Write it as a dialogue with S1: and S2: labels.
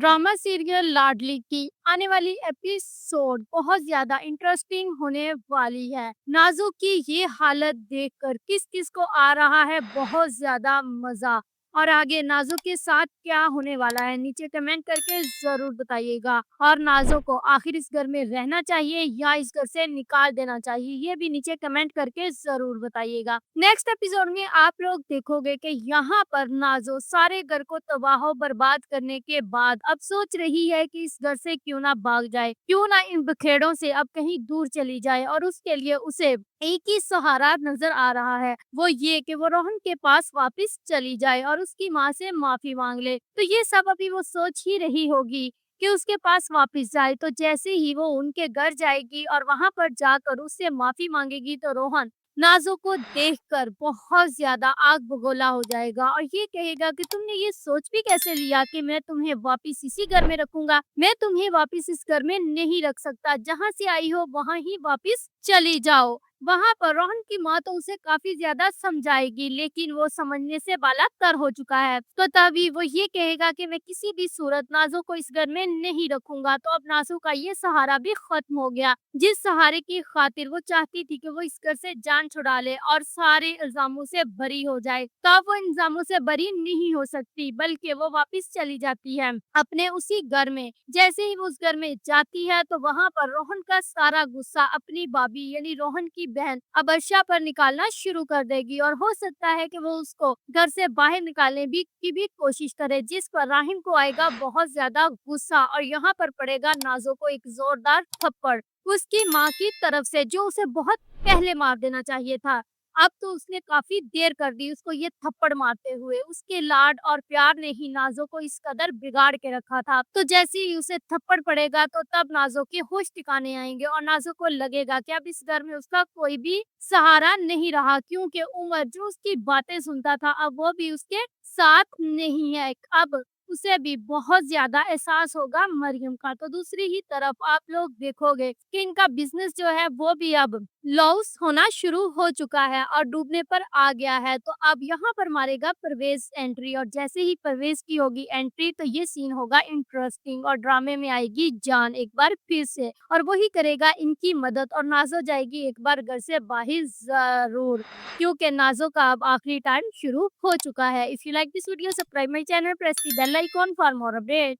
S1: Drama serial लाडली की आने वाली एपिसोड बहुत ज्यादा इंटरेस्टिंग होने वाली है। नाज़ो की ये हालत देखकर किस किस को आ रहा है बहुत ज्यादा मजा, और आगे नाज़ो के साथ क्या होने वाला है नीचे कमेंट करके जरूर बताइएगा। और नाज़ो को आखिर इस घर में रहना चाहिए या इस घर से निकाल देना चाहिए, ये भी नीचे कमेंट करके जरूर बताइएगा। नेक्स्ट एपिसोड में आप लोग देखोगे कि यहाँ पर नाज़ो सारे घर को तबाह बर्बाद करने के बाद अब सोच रही है कि इस घर से क्यों ना भाग जाए, क्यों ना इन बखेड़ों से अब कहीं दूर चली जाए। और उसके लिए उसे एक ही सहारा नजर आ रहा है, वो ये कि वो रोहन के पास वापस चली जाए और उसकी माँ से माफी मांग ले। तो ये सब अभी वो सोच ही रही होगी कि उसके पास वापस जाए। तो जैसे ही वो उनके घर जाएगी और वहां पर जाकर उससे माफी मांगेगी तो रोहन नाज़ो को देखकर बहुत ज्यादा आग बगोला हो जाएगा और ये कहेगा कि तुमने ये सोच भी कैसे लिया कि मैं तुम्हें वापस इसी घर में रखूंगा। मैं तुम्हें वापस इस घर में नहीं रख सकता, जहाँ से आई हो वहां ही वापस चली जाओ। वहां पर रोहन की माँ तो उसे काफी ज्यादा समझाएगी, लेकिन वो समझने से बालातर हो चुका है। तो तभी वो ये कहेगा कि मैं किसी भी सूरत नाज़ो को इस घर में नहीं रखूंगा। तो अब नाज़ो का ये सहारा भी खत्म हो गया, जिस सहारे की खातिर वो चाहती थी कि वो इस घर से जान छुड़ा ले और सारे इल्जामों से बरी हो जाए। तो अब वो इल्जामों से बरी नहीं हो सकती, बल्कि वो वापस चली जाती है अपने उसी घर में। जैसे ही वो उस घर में जाती है तो वहां पर रोहन का सारा गुस्सा अपनी भाभी यानी रोहन की बहन अबर्षा पर निकालना शुरू कर देगी, और हो सकता है कि वो उसको घर से बाहर निकालने की भी कोशिश करे, जिस पर राहिम को आएगा बहुत ज्यादा गुस्सा और यहाँ पर पड़ेगा नाज़ो को एक जोरदार थप्पड़ उसकी माँ की तरफ से, जो उसे बहुत पहले मार देना चाहिए था। अब तो उसने काफी देर कर दी उसको ये थप्पड़ मारते हुए। उसके लाड और प्यार ने ही नाज़ो को इस कदर बिगाड़ के रखा था। तो जैसे ही उसे थप्पड़ पड़ेगा तो तब नाज़ो के होश ठिकाने आएंगे और नाज़ो को लगेगा कि अब इस घर में उसका कोई भी सहारा नहीं रहा, क्योंकि उमर जो उसकी बातें सुनता था अब वो भी उसके साथ नहीं है। अब उसे भी बहुत ज्यादा एहसास होगा मरियम का। तो दूसरी ही तरफ आप लोग देखोगे कि इनका बिजनेस जो है वो भी अब लॉस होना शुरू हो चुका है और डूबने पर आ गया है। तो अब यहाँ पर मारेगा परवेज एंट्री, और जैसे ही परवेज की होगी एंट्री तो ये सीन होगा इंटरेस्टिंग और ड्रामे में आएगी जान एक बार फिर से, और वही करेगा इनकी मदद। और नाज़ो जाएगी एक बार घर से बाहर जरूर, क्योंकि नाज़ो का अब आखिरी टाइम शुरू हो चुका है। If you like this video subscribe my channel, press the bell icon for more update.